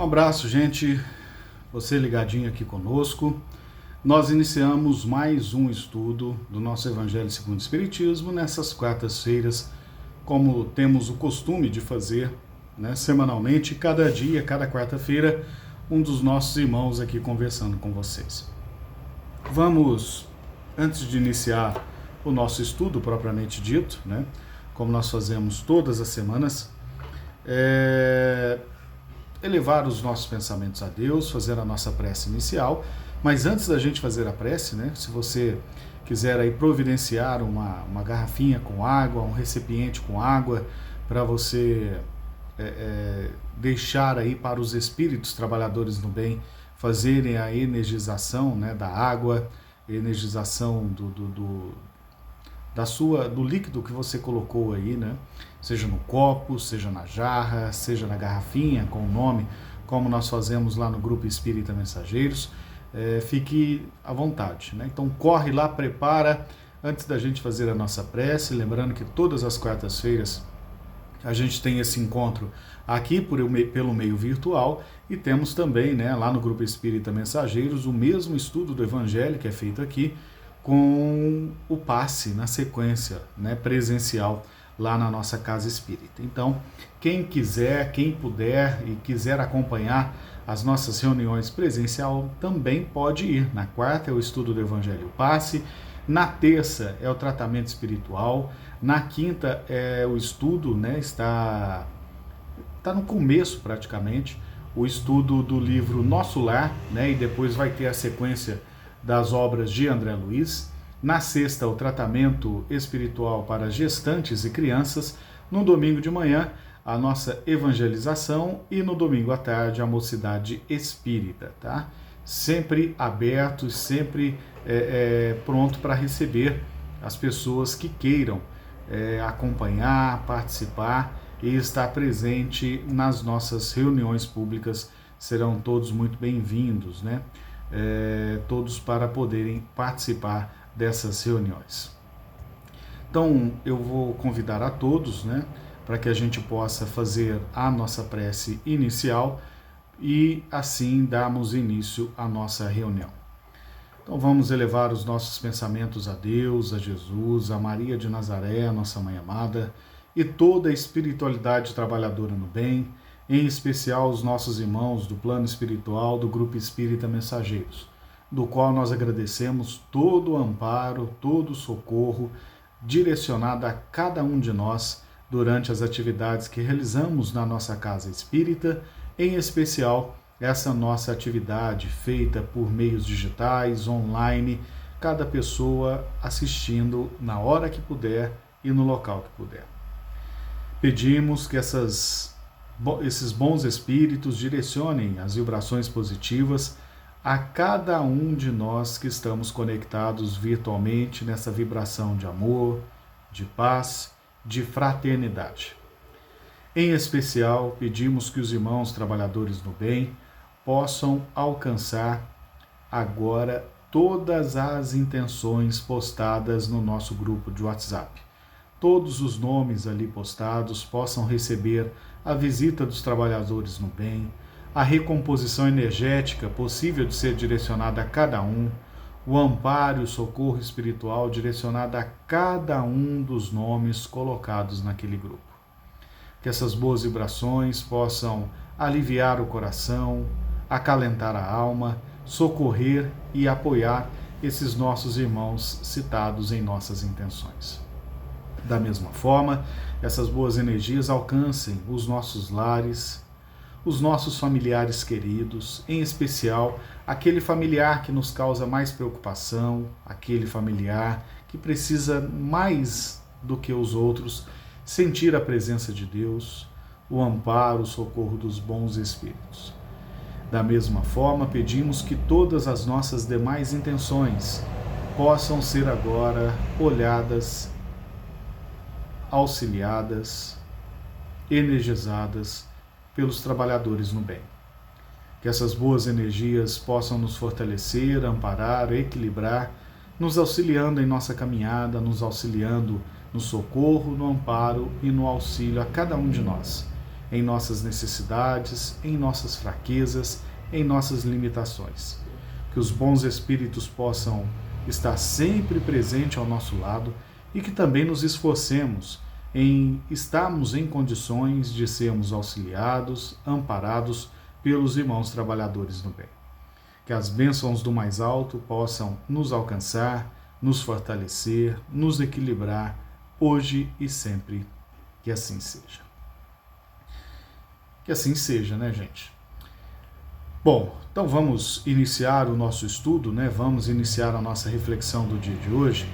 Um abraço, gente. Você ligadinho aqui conosco. Nós iniciamos mais um estudo do nosso Evangelho segundo o Espiritismo nessas quartas-feiras, como temos o costume de fazer, né, semanalmente, cada dia, cada quarta-feira, um dos nossos irmãos aqui conversando com vocês. Vamos, antes de iniciar o nosso estudo propriamente dito, né, como nós fazemos todas as semanas, elevar os nossos pensamentos a Deus, fazer a nossa prece inicial. Mas antes da gente fazer a prece, né, se você quiser aí providenciar uma garrafinha com água, um recipiente com água, para você deixar aí para os espíritos trabalhadores do bem fazerem a energização, né, da água, energização do líquido que você colocou aí, né? Seja no copo, seja na jarra, seja na garrafinha com o nome, como nós fazemos lá no Grupo Espírita Mensageiros, fique à vontade, né? Então corre lá, prepara, antes da gente fazer a nossa prece, lembrando que todas as quartas-feiras a gente tem esse encontro aqui pelo meio virtual e temos também, né, lá no Grupo Espírita Mensageiros, o mesmo estudo do Evangelho que é feito aqui, com o passe na sequência, né, presencial lá na nossa casa espírita. Então, quem quiser, quem puder e quiser acompanhar as nossas reuniões presencial também pode ir. Na quarta é o estudo do Evangelho Passe, na terça é o tratamento espiritual, na quinta é o estudo, né, está no começo praticamente, o estudo do livro Nosso Lar, né, e depois vai ter a sequência das obras de André Luiz. Na sexta, o tratamento espiritual para gestantes e crianças. No domingo de manhã, a nossa evangelização. E no domingo à tarde, a mocidade espírita, tá? Sempre aberto, sempre pronto para receber as pessoas que queiram acompanhar, participar e estar presente nas nossas reuniões públicas. Serão todos muito bem-vindos, né? Todos para poderem participar dessas reuniões. Então, eu vou convidar a todos, né, para que a gente possa fazer a nossa prece inicial e assim darmos início à nossa reunião. Então, vamos elevar os nossos pensamentos a Deus, a Jesus, a Maria de Nazaré, a nossa Mãe amada, e toda a espiritualidade trabalhadora no bem, em especial os nossos irmãos do plano espiritual do Grupo Espírita Mensageiros, do qual nós agradecemos todo o amparo, todo o socorro direcionado a cada um de nós durante as atividades que realizamos na nossa casa espírita, em especial essa nossa atividade feita por meios digitais, online, cada pessoa assistindo na hora que puder e no local que puder. Pedimos que esses bons espíritos direcionem as vibrações positivas a cada um de nós que estamos conectados virtualmente nessa vibração de amor, de paz, de fraternidade. Em especial, pedimos que os irmãos trabalhadores no bem possam alcançar agora todas as intenções postadas no nosso grupo de WhatsApp. Todos os nomes ali postados possam receber a visita dos trabalhadores no bem, a recomposição energética possível de ser direcionada a cada um, o amparo e o socorro espiritual direcionado a cada um dos nomes colocados naquele grupo. Que essas boas vibrações possam aliviar o coração, acalentar a alma, socorrer e apoiar esses nossos irmãos citados em nossas intenções. Da mesma forma, essas boas energias alcancem os nossos lares, os nossos familiares queridos, em especial aquele familiar que nos causa mais preocupação, aquele familiar que precisa mais do que os outros sentir a presença de Deus, o amparo, o socorro dos bons espíritos. Da mesma forma, pedimos que todas as nossas demais intenções possam ser agora olhadas, auxiliadas, energizadas pelos trabalhadores no bem. Que essas boas energias possam nos fortalecer, amparar, equilibrar, nos auxiliando em nossa caminhada, nos auxiliando no socorro, no amparo e no auxílio a cada um de nós. em nossas necessidades, em nossas fraquezas, em nossas limitações. Que os bons espíritos possam estar sempre presentes ao nosso lado e que também nos esforcemos em estarmos em condições de sermos auxiliados, amparados pelos irmãos trabalhadores do bem. Que as bênçãos do mais alto possam nos alcançar, nos fortalecer, nos equilibrar, hoje e sempre. Que assim seja. Que assim seja, né, gente? Bom, então vamos iniciar o nosso estudo, né? Vamos iniciar a nossa reflexão do dia de hoje.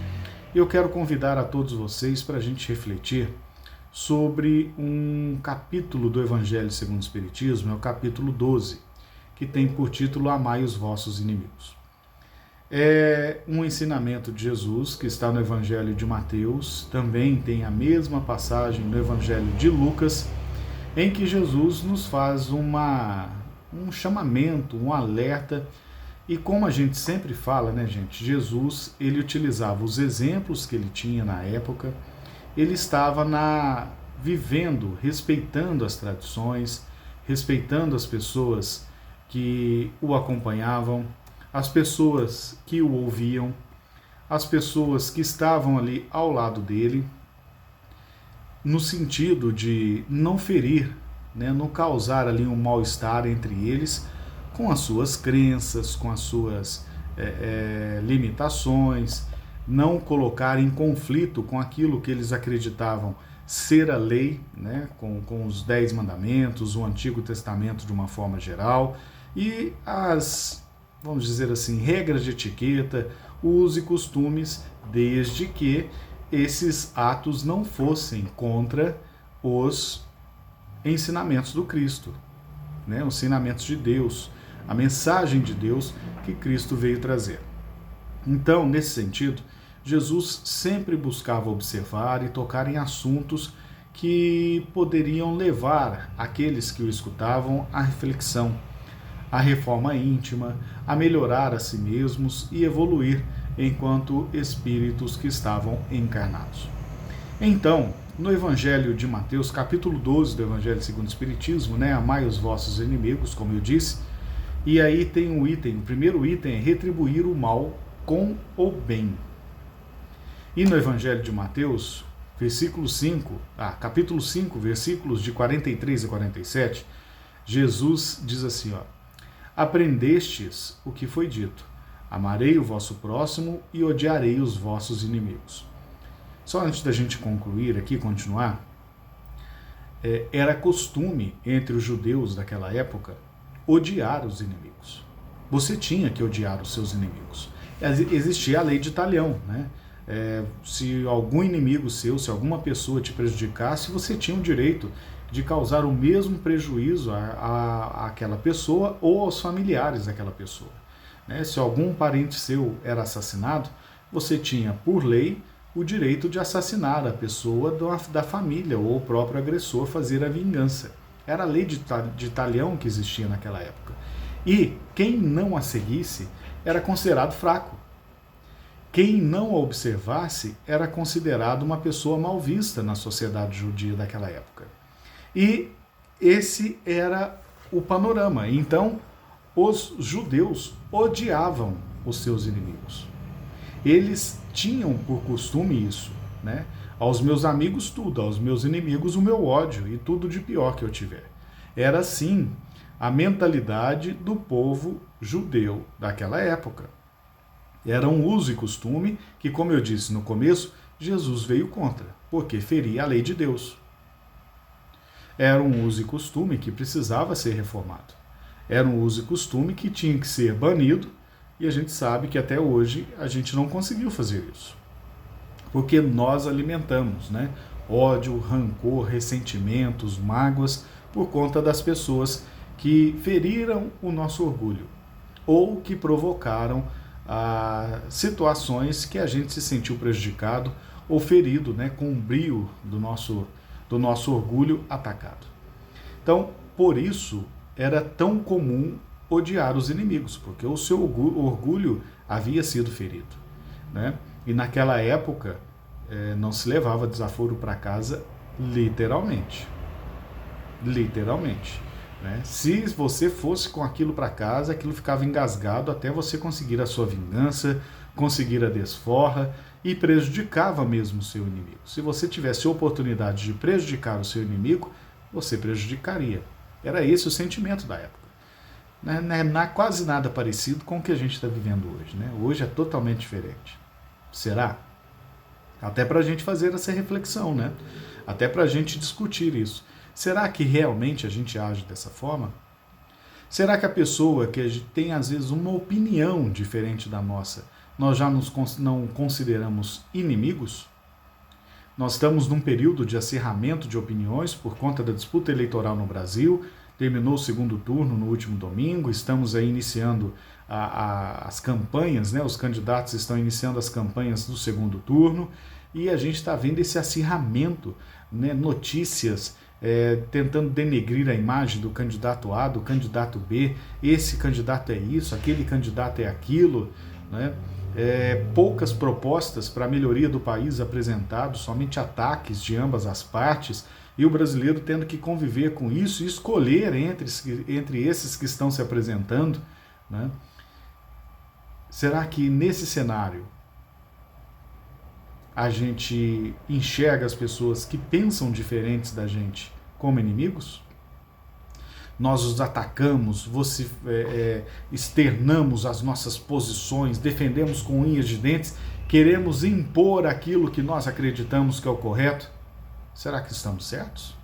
Eu quero convidar a todos vocês para a gente refletir sobre um capítulo do Evangelho segundo o Espiritismo, é o capítulo 12, que tem por título Amai os vossos inimigos. É um ensinamento de Jesus que está no Evangelho de Mateus, também tem a mesma passagem no Evangelho de Lucas, em que Jesus nos faz um chamamento, um alerta. E como a gente sempre fala, né, gente, Jesus, ele utilizava os exemplos que ele tinha na época, ele estava vivendo, respeitando as tradições, respeitando as pessoas que o acompanhavam, as pessoas que o ouviam, as pessoas que estavam ali ao lado dele, no sentido de não ferir, né, não causar ali um mal-estar entre eles, com as suas crenças, com as suas limitações, não colocar em conflito com aquilo que eles acreditavam ser a lei, né, com os 10 mandamentos, o Antigo Testamento de uma forma geral, e as, vamos dizer assim, regras de etiqueta, usos e costumes, desde que esses atos não fossem contra os ensinamentos do Cristo, né, os ensinamentos de Deus, a mensagem de Deus que Cristo veio trazer. Então, nesse sentido, Jesus sempre buscava observar e tocar em assuntos que poderiam levar aqueles que o escutavam à reflexão, à reforma íntima, a melhorar a si mesmos e evoluir enquanto espíritos que estavam encarnados. Então, no Evangelho de Mateus, capítulo 12 do Evangelho segundo o Espiritismo, né, amai os vossos inimigos, como eu disse, e aí tem um item, o primeiro item é retribuir o mal com o bem. E no Evangelho de Mateus, capítulo 5, versículos de 43 a 47, Jesus diz assim, aprendestes o que foi dito, amarei o vosso próximo e odiarei os vossos inimigos. Só antes da gente concluir aqui, continuar, era costume entre os judeus daquela época odiar os inimigos. Você tinha que odiar os seus inimigos. Existia a lei de talião, né? Se algum inimigo seu, se alguma pessoa te prejudicasse, você tinha o direito de causar o mesmo prejuízo àquela pessoa ou aos familiares daquela pessoa, né? Se algum parente seu era assassinado, você tinha, por lei, o direito de assassinar a pessoa da família ou o próprio agressor, fazer a vingança. Era a lei de talião que existia naquela época. E quem não a seguisse era considerado fraco. Quem não a observasse era considerado uma pessoa mal vista na sociedade judia daquela época. E esse era o panorama. Então, os judeus odiavam os seus inimigos. Eles tinham por costume isso, né? Aos meus amigos tudo, aos meus inimigos o meu ódio e tudo de pior que eu tiver. Era assim a mentalidade do povo judeu daquela época. Era um uso e costume que, como eu disse no começo, Jesus veio contra, porque feria a lei de Deus. Era um uso e costume que precisava ser reformado. Era um uso e costume que tinha que ser banido, e a gente sabe que até hoje a gente não conseguiu fazer isso. Porque nós alimentamos, né, ódio, rancor, ressentimentos, mágoas, por conta das pessoas que feriram o nosso orgulho ou que provocaram situações que a gente se sentiu prejudicado ou ferido, né, com o brio do nosso orgulho atacado. Então, por isso, era tão comum odiar os inimigos, porque o seu orgulho havia sido ferido, né? E naquela época não se levava desaforo para casa literalmente. literalmente. Né? Se você fosse com aquilo para casa, aquilo ficava engasgado até você conseguir a sua vingança, conseguir a desforra, e prejudicava mesmo o seu inimigo. Se você tivesse oportunidade de prejudicar o seu inimigo, você prejudicaria. Era esse o sentimento da época. Não é quase nada parecido com o que a gente está vivendo hoje. Né? Hoje é totalmente diferente. Será? Até para a gente fazer essa reflexão, né? Até para a gente discutir isso. Será que realmente a gente age dessa forma? Será que a pessoa que tem às vezes uma opinião diferente da nossa, nós já não consideramos inimigos? Nós estamos num período de acirramento de opiniões por conta da disputa eleitoral no Brasil. Terminou o segundo turno no último domingo, estamos aí iniciando as campanhas, né? Os candidatos estão iniciando as campanhas do segundo turno e a gente está vendo esse acirramento, né? Notícias tentando denegrir a imagem do candidato A, do candidato B, esse candidato é isso, aquele candidato é aquilo, né? Poucas propostas para a melhoria do país apresentados, somente ataques de ambas as partes, e o brasileiro tendo que conviver com isso e escolher entre esses que estão se apresentando. Né? Será que nesse cenário a gente enxerga as pessoas que pensam diferentes da gente como inimigos? Nós os atacamos, externamos as nossas posições, defendemos com unhas de dentes, queremos impor aquilo que nós acreditamos que é o correto? Será que estamos certos?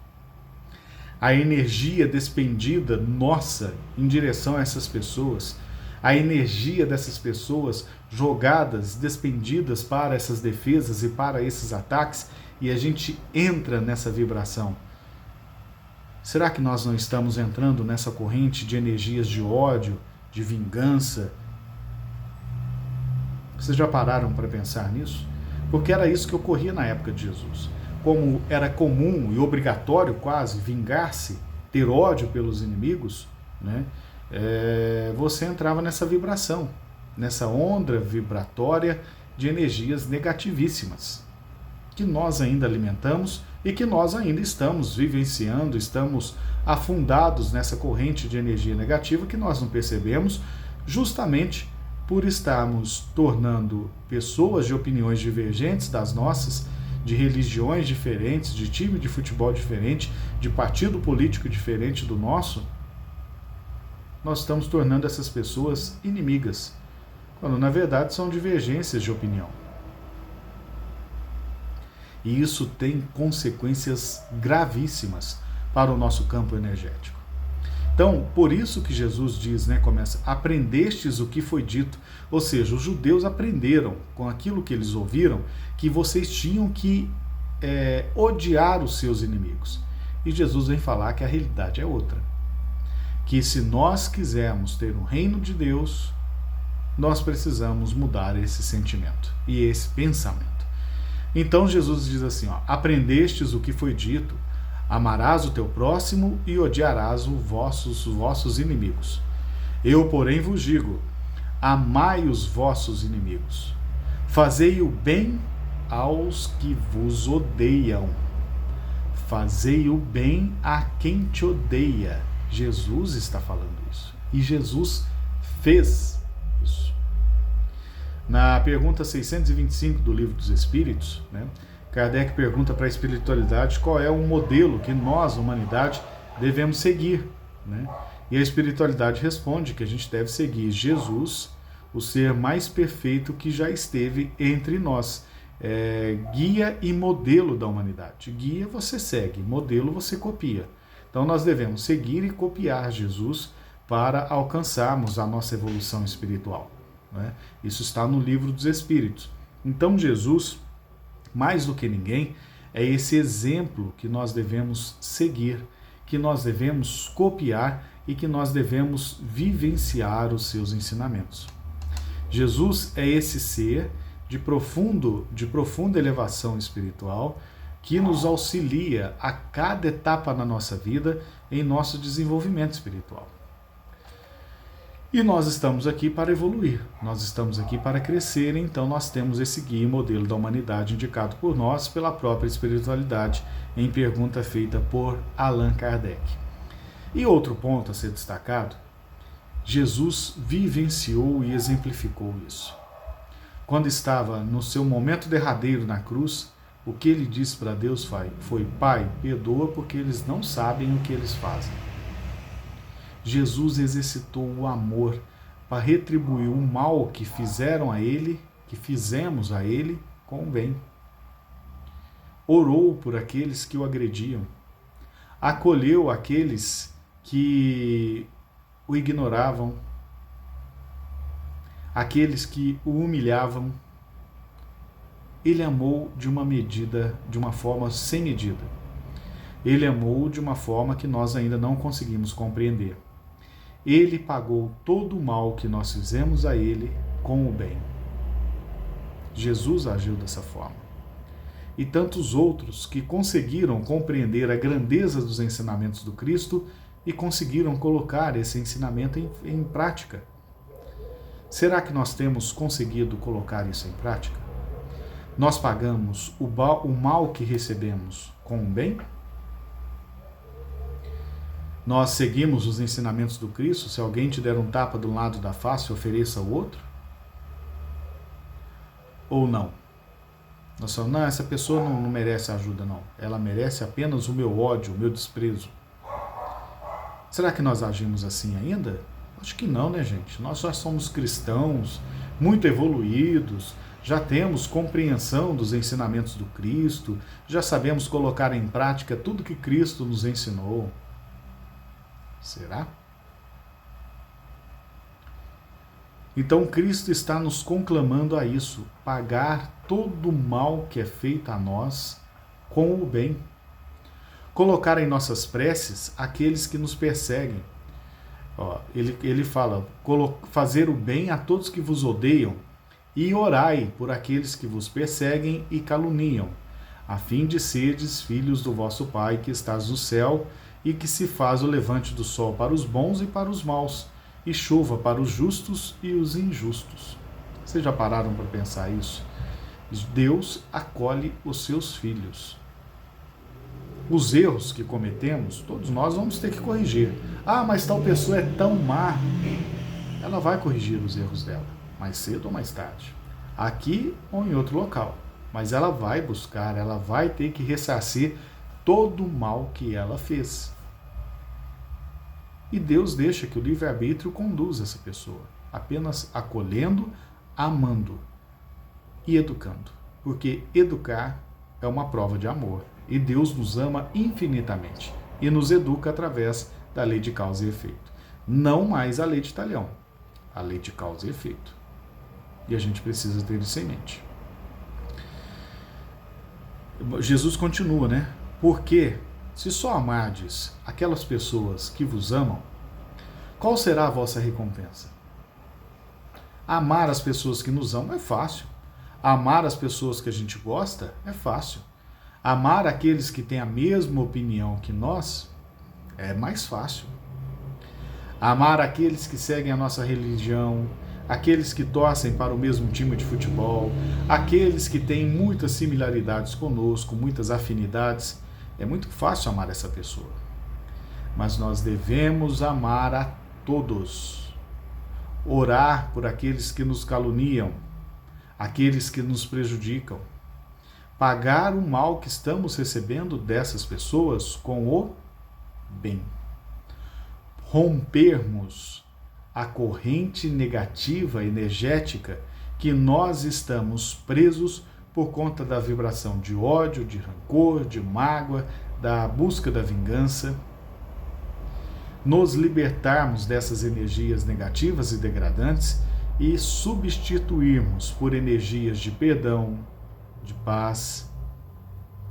A energia despendida nossa em direção a essas pessoas, a energia dessas pessoas jogadas, despendidas para essas defesas e para esses ataques, e a gente entra nessa vibração. Será que nós não estamos entrando nessa corrente de energias de ódio, de vingança? Vocês já pararam para pensar nisso? Porque era isso que ocorria na época de Jesus. Como era comum e obrigatório quase vingar-se, ter ódio pelos inimigos, né? Você entrava nessa vibração, nessa onda vibratória de energias negativíssimas, que nós ainda alimentamos e que nós ainda estamos vivenciando, estamos afundados nessa corrente de energia negativa que nós não percebemos, justamente por estarmos tornando pessoas de opiniões divergentes das nossas, de religiões diferentes, de time de futebol diferente, de partido político diferente do nosso, nós estamos tornando essas pessoas inimigas, quando na verdade são divergências de opinião. E isso tem consequências gravíssimas para o nosso campo energético. Então, por isso que Jesus diz, né, começa, aprendestes o que foi dito. Ou seja, os judeus aprenderam com aquilo que eles ouviram que vocês tinham que odiar os seus inimigos. E Jesus vem falar que a realidade é outra. Que se nós quisermos ter o reino de Deus, nós precisamos mudar esse sentimento e esse pensamento. Então Jesus diz assim, aprendestes o que foi dito, amarás o teu próximo e odiarás os vossos inimigos. Eu, porém, vos digo, amai os vossos inimigos, fazei o bem aos que vos odeiam, fazei o bem a quem te odeia. Jesus está falando isso, e Jesus fez isso. Na pergunta 625 do Livro dos Espíritos, né, Kardec pergunta para a espiritualidade qual é o modelo que nós, humanidade, devemos seguir. Né? E a espiritualidade responde que a gente deve seguir Jesus, o ser mais perfeito que já esteve entre nós. Guia e modelo da humanidade. Guia você segue, modelo você copia. Então nós devemos seguir e copiar Jesus para alcançarmos a nossa evolução espiritual. Né? Isso está no Livro dos Espíritos. Então Jesus, mais do que ninguém, é esse exemplo que nós devemos seguir, que nós devemos copiar e que nós devemos vivenciar os seus ensinamentos. Jesus é esse ser de profunda elevação espiritual que nos auxilia a cada etapa na nossa vida em nosso desenvolvimento espiritual. E nós estamos aqui para evoluir, nós estamos aqui para crescer, então nós temos esse guia e modelo da humanidade indicado por nós, pela própria espiritualidade, em pergunta feita por Allan Kardec. E outro ponto a ser destacado, Jesus vivenciou e exemplificou isso. Quando estava no seu momento derradeiro na cruz, o que ele disse para Deus foi: Pai, perdoa porque eles não sabem o que eles fazem. Jesus exercitou o amor para retribuir o mal que fizeram a ele, que fizemos a ele, com o bem. Orou por aqueles que o agrediam. Acolheu aqueles que o ignoravam, aqueles que o humilhavam. Ele amou de uma forma sem medida. Ele amou de uma forma que nós ainda não conseguimos compreender. Ele pagou todo o mal que nós fizemos a ele com o bem. Jesus agiu dessa forma. E tantos outros que conseguiram compreender a grandeza dos ensinamentos do Cristo e conseguiram colocar esse ensinamento em prática. Será que nós temos conseguido colocar isso em prática? Nós pagamos o mal que recebemos com o bem? Nós seguimos os ensinamentos do Cristo? Se alguém te der um tapa de um lado da face, ofereça o outro? Ou não? Nós falamos, não, essa pessoa não merece ajuda, não. Ela merece apenas o meu ódio, o meu desprezo. Será que nós agimos assim ainda? Acho que não, né, gente? Nós já somos cristãos, muito evoluídos, já temos compreensão dos ensinamentos do Cristo, já sabemos colocar em prática tudo que Cristo nos ensinou. Será? Então Cristo está nos conclamando a isso, pagar todo o mal que é feito a nós com o bem. Colocar em nossas preces aqueles que nos perseguem. Ele fala, fazer o bem a todos que vos odeiam e orai por aqueles que vos perseguem e caluniam, a fim de serdes filhos do vosso Pai que estás no céu, e que se faz o levante do sol para os bons e para os maus, e chuva para os justos e os injustos. Vocês já pararam para pensar isso? Deus acolhe os seus filhos. Os erros que cometemos, todos nós vamos ter que corrigir. Ah, mas tal pessoa é tão má. Ela vai corrigir os erros dela, mais cedo ou mais tarde. Aqui ou em outro local. Mas ela vai buscar, ela vai ter que ressarcir todo o mal que ela fez. E Deus deixa que o livre-arbítrio conduza essa pessoa, apenas acolhendo, amando e educando. Porque educar é uma prova de amor. E Deus nos ama infinitamente e nos educa através da lei de causa e efeito. Não mais a lei de Talião, a lei de causa e efeito. E a gente precisa ter isso em mente. Jesus continua, né? Porque se só amardes aquelas pessoas que vos amam, qual será a vossa recompensa? Amar as pessoas que nos amam é fácil. Amar as pessoas que a gente gosta é fácil. Amar aqueles que têm a mesma opinião que nós é mais fácil. Amar aqueles que seguem a nossa religião, aqueles que torcem para o mesmo time de futebol, aqueles que têm muitas similaridades conosco, muitas afinidades, é muito fácil amar essa pessoa. Mas nós devemos amar a todos. Orar por aqueles que nos caluniam, aqueles que nos prejudicam. Pagar o mal que estamos recebendo dessas pessoas com o bem. Rompermos a corrente negativa energética que nós estamos presos por conta da vibração de ódio, de rancor, de mágoa, da busca da vingança. Nos libertarmos dessas energias negativas e degradantes e substituirmos por energias de perdão, de paz,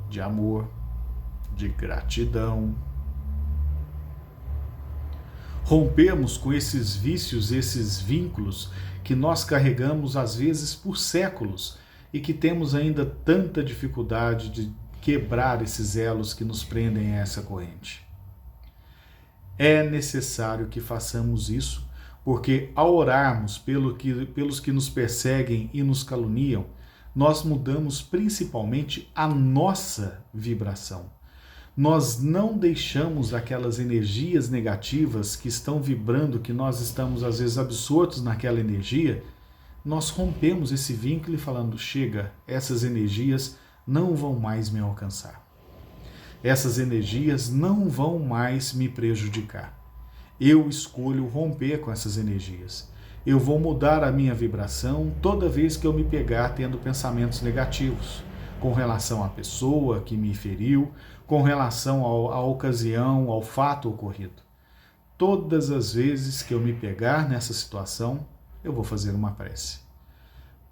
de amor, de gratidão. Rompemos com esses vícios, esses vínculos que nós carregamos às vezes por séculos e que temos ainda tanta dificuldade de quebrar esses elos que nos prendem a essa corrente. É necessário que façamos isso Porque ao orarmos pelos que nos perseguem e nos caluniam, nós mudamos principalmente a nossa vibração. Nós não deixamos aquelas energias negativas que estão vibrando, que nós estamos às vezes absortos naquela energia, nós rompemos esse vínculo e falando, chega, essas energias não vão mais me alcançar. Essas energias não vão mais me prejudicar. Eu escolho romper com essas energias. Eu vou mudar a minha vibração toda vez que eu me pegar tendo pensamentos negativos com relação à pessoa que me feriu, com relação à ocasião, ao fato ocorrido. Todas as vezes que eu me pegar nessa situação, eu vou fazer uma prece.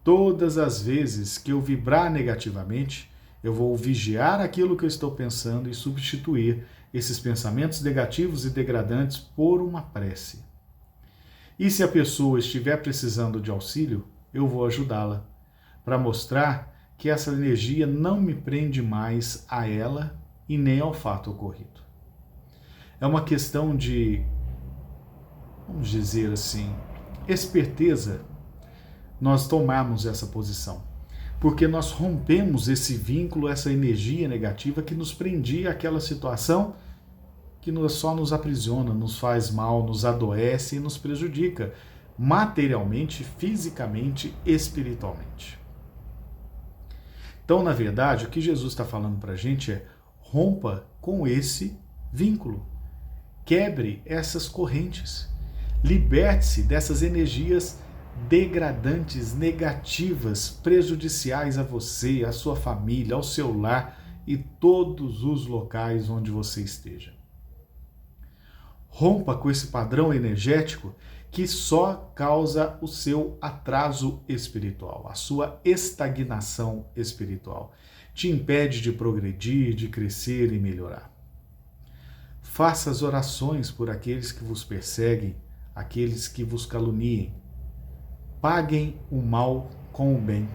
Todas as vezes que eu vibrar negativamente, eu vou vigiar aquilo que eu estou pensando e substituir esses pensamentos negativos e degradantes por uma prece. E se a pessoa estiver precisando de auxílio, eu vou ajudá-la, para mostrar que essa energia não me prende mais a ela e nem ao fato ocorrido. É uma questão de, vamos dizer assim, esperteza nós tomarmos essa posição, porque nós rompemos esse vínculo, essa energia negativa que nos prendia àquela situação que só nos aprisiona, nos faz mal, nos adoece e nos prejudica materialmente, fisicamente, espiritualmente. Então, na verdade, o que Jesus está falando para a gente é rompa com esse vínculo, quebre essas correntes, liberte-se dessas energias degradantes, negativas, prejudiciais a você, à sua família, ao seu lar e todos os locais onde você esteja. Rompa com esse padrão energético que só causa o seu atraso espiritual, a sua estagnação espiritual. Te impede de progredir, de crescer e melhorar. Faça as orações por aqueles que vos perseguem, aqueles que vos caluniem. Paguem o mal com o bem.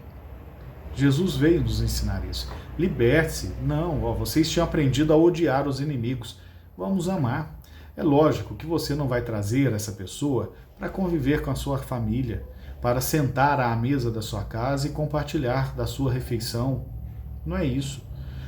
Jesus veio nos ensinar isso. Liberte-se. Não, vocês tinham aprendido a odiar os inimigos. Vamos amar. É lógico que você não vai trazer essa pessoa para conviver com a sua família, para sentar à mesa da sua casa e compartilhar da sua refeição. Não é isso.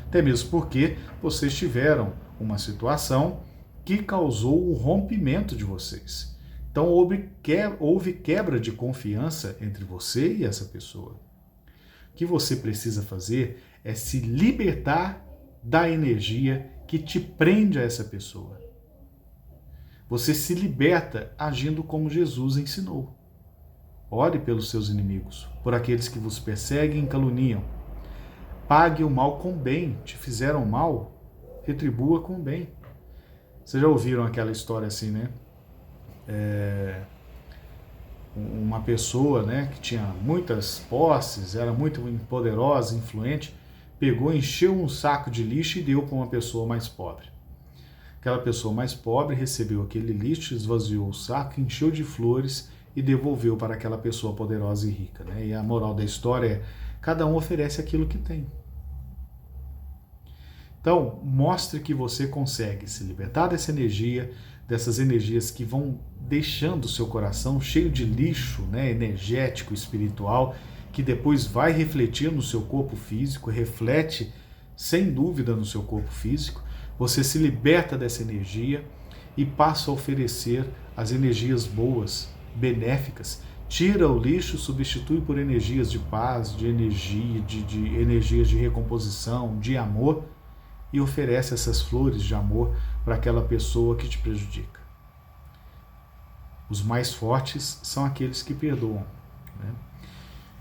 Até mesmo porque vocês tiveram uma situação que causou o rompimento de vocês. Então houve quebra de confiança entre você e essa pessoa. O que você precisa fazer é se libertar da energia que te prende a essa pessoa. Você se liberta agindo como Jesus ensinou. Ore pelos seus inimigos, por aqueles que vos perseguem e caluniam. Pague o mal com bem. Te fizeram mal, retribua com bem. Vocês já ouviram aquela história assim, né? Uma pessoa, né, que tinha muitas posses, era muito poderosa, influente, pegou, encheu um saco de lixo e deu para uma pessoa mais pobre. Aquela pessoa mais pobre recebeu aquele lixo, esvaziou o saco, encheu de flores e devolveu para aquela pessoa poderosa e rica, né? E a moral da história é, cada um oferece aquilo que tem. Então, mostre que você consegue se libertar dessa energia, dessas energias que vão deixando o seu coração cheio de lixo, né, energético, espiritual, que depois vai refletir no seu corpo físico, reflete sem dúvida no seu corpo físico. Você se liberta dessa energia e passa a oferecer as energias boas, benéficas. Tira o lixo, substitui por energias de paz, de energia, de energias de recomposição, de amor, e oferece essas flores de amor para aquela pessoa que te prejudica. Os mais fortes são aqueles que perdoam, né?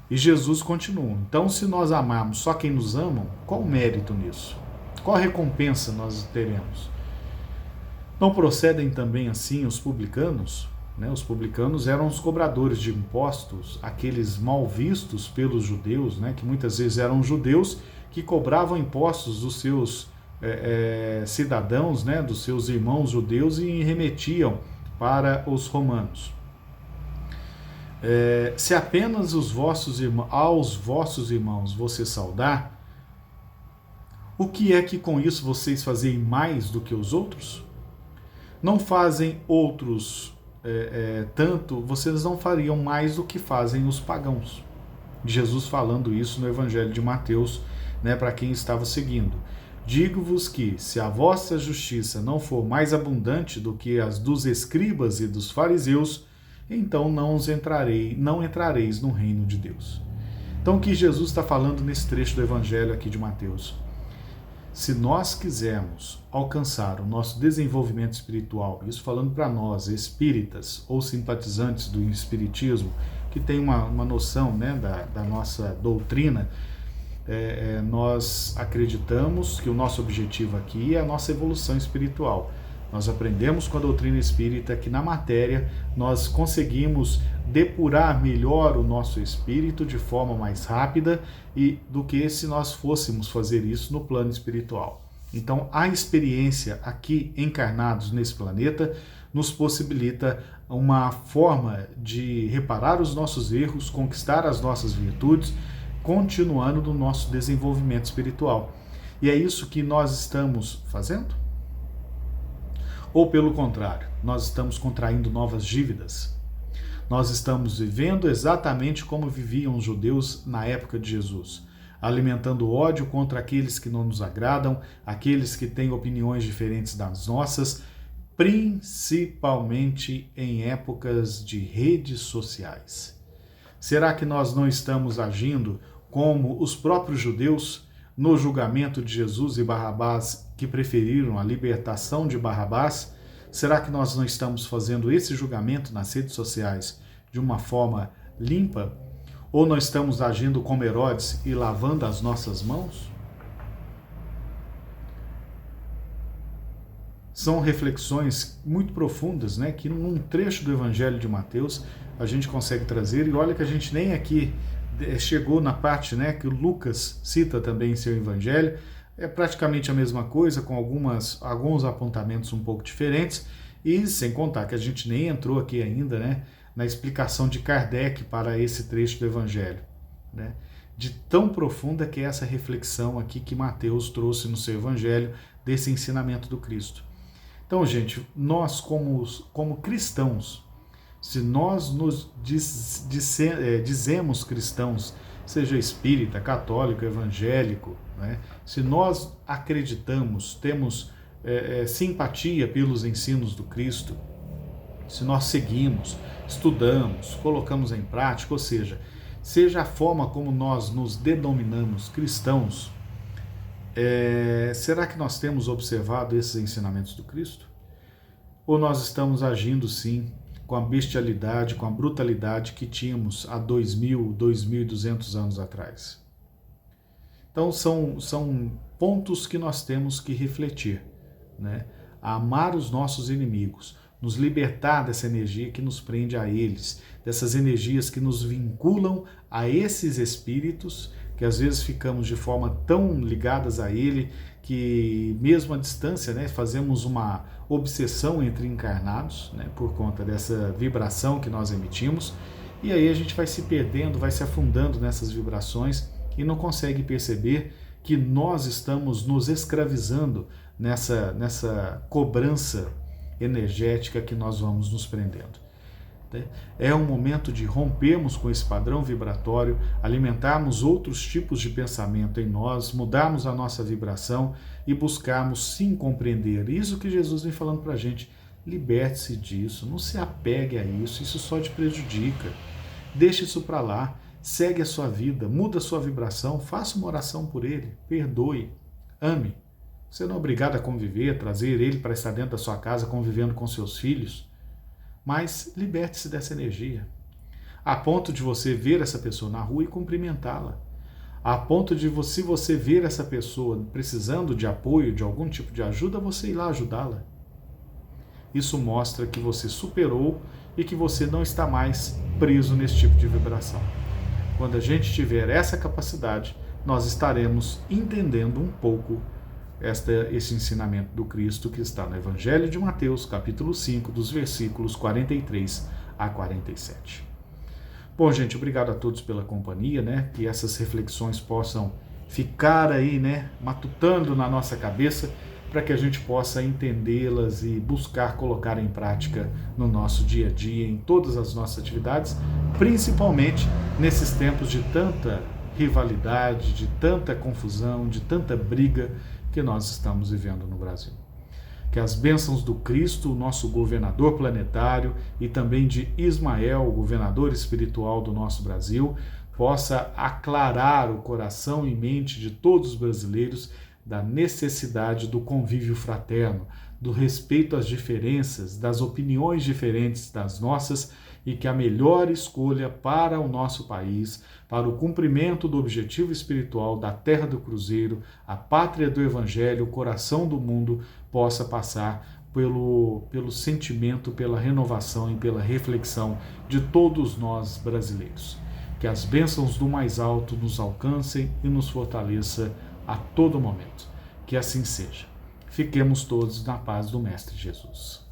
E Jesus continua. Então, se nós amarmos só quem nos ama, qual o mérito nisso? Qual a recompensa nós teremos? Não procedem também assim os publicanos? Né? Os publicanos eram os cobradores de impostos, aqueles mal vistos pelos judeus, né? Que muitas vezes eram judeus que cobravam impostos dos seus cidadãos, né? Dos seus irmãos judeus e remetiam para os romanos. Se apenas aos vossos irmãos você saudar, o que é que com isso vocês fazem mais do que os outros? Não fazem outros tanto, vocês não fariam mais do que fazem os pagãos. Jesus falando isso no Evangelho de Mateus, né, para quem estava seguindo. Digo-vos que, se a vossa justiça não for mais abundante do que as dos escribas e dos fariseus, então não entrareis no reino de Deus. Então, o que Jesus está falando nesse trecho do Evangelho aqui de Mateus? Se nós quisermos alcançar o nosso desenvolvimento espiritual, isso falando para nós, espíritas ou simpatizantes do espiritismo, que tem uma noção, né, da nossa doutrina, nós acreditamos que o nosso objetivo aqui é a nossa evolução espiritual. Nós aprendemos com a doutrina espírita que na matéria nós conseguimos depurar melhor o nosso espírito de forma mais rápida do que se nós fôssemos fazer isso no plano espiritual. Então, a experiência aqui encarnados nesse planeta nos possibilita uma forma de reparar os nossos erros, conquistar as nossas virtudes, continuando no nosso desenvolvimento espiritual. E é isso que nós estamos fazendo? Ou pelo contrário, nós estamos contraindo novas dívidas? Nós estamos vivendo exatamente como viviam os judeus na época de Jesus, alimentando ódio contra aqueles que não nos agradam, aqueles que têm opiniões diferentes das nossas, principalmente em épocas de redes sociais. Será que nós não estamos agindo como os próprios judeus no julgamento de Jesus e Barrabás, que preferiram a libertação de Barrabás? Será que nós não estamos fazendo esse julgamento nas redes sociais de uma forma limpa? Ou nós estamos agindo como Herodes e lavando as nossas mãos? São reflexões muito profundas, né, que num trecho do Evangelho de Mateus a gente consegue trazer, e olha que a gente nem aqui chegou na parte, né, que o Lucas cita também em seu Evangelho. É praticamente a mesma coisa, com alguns apontamentos um pouco diferentes, e sem contar que a gente nem entrou aqui ainda, né, na explicação de Kardec para esse trecho do Evangelho, né, de tão profunda que é essa reflexão aqui que Mateus trouxe no seu Evangelho, desse ensinamento do Cristo. Então, gente, nós como cristãos, se nós nos dizemos cristãos, seja espírita, católico, evangélico, né? Se nós acreditamos, temos simpatia pelos ensinos do Cristo, se nós seguimos, estudamos, colocamos em prática, ou seja a forma como nós nos denominamos cristãos, será que nós temos observado esses ensinamentos do Cristo? Ou nós estamos agindo, sim, com a bestialidade, com a brutalidade que tínhamos há 2.200 anos atrás? Então, são pontos que nós temos que refletir, né? A amar os nossos inimigos, nos libertar dessa energia que nos prende a eles, dessas energias que nos vinculam a esses espíritos, que às vezes ficamos de forma tão ligadas a ele, que mesmo à distância, né, fazemos uma obsessão entre encarnados, né, por conta dessa vibração que nós emitimos, e aí a gente vai se perdendo, vai se afundando nessas vibrações e não consegue perceber que nós estamos nos escravizando nessa cobrança energética que nós vamos nos prendendo. É um momento de rompermos com esse padrão vibratório, alimentarmos outros tipos de pensamento em nós, mudarmos a nossa vibração e buscarmos sim compreender isso que Jesus vem falando para a gente. Liberte-se disso, não se apegue a isso só te prejudica. Deixe isso para lá, segue a sua vida, muda a sua vibração, faça uma oração por ele, perdoe, ame. Você não é obrigado a conviver, trazer ele para estar dentro da sua casa convivendo com seus filhos, mas liberte-se dessa energia, a ponto de você ver essa pessoa na rua e cumprimentá-la, a ponto de, se você ver essa pessoa precisando de apoio, de algum tipo de ajuda, você ir lá ajudá-la. Isso mostra que você superou e que você não está mais preso nesse tipo de vibração. Quando a gente tiver essa capacidade, nós estaremos entendendo um pouco esse ensinamento do Cristo que está no Evangelho de Mateus, capítulo 5, dos versículos 43 a 47. Bom, gente, obrigado a todos pela companhia, né? Que essas reflexões possam ficar aí, né, matutando na nossa cabeça, para que a gente possa entendê-las e buscar colocar em prática no nosso dia a dia, em todas as nossas atividades, principalmente nesses tempos de tanta rivalidade, de tanta confusão, de tanta briga que nós estamos vivendo no Brasil. Que as bênçãos do Cristo, o nosso governador planetário, e também de Ismael, o governador espiritual do nosso Brasil, possa aclarar o coração e mente de todos os brasileiros da necessidade do convívio fraterno, do respeito às diferenças, das opiniões diferentes das nossas, e que a melhor escolha para o nosso país, para o cumprimento do objetivo espiritual da Terra do Cruzeiro, a pátria do Evangelho, o coração do mundo, possa passar pelo sentimento, pela renovação e pela reflexão de todos nós brasileiros. Que as bênçãos do mais alto nos alcancem e nos fortaleça a todo momento. Que assim seja. Fiquemos todos na paz do Mestre Jesus.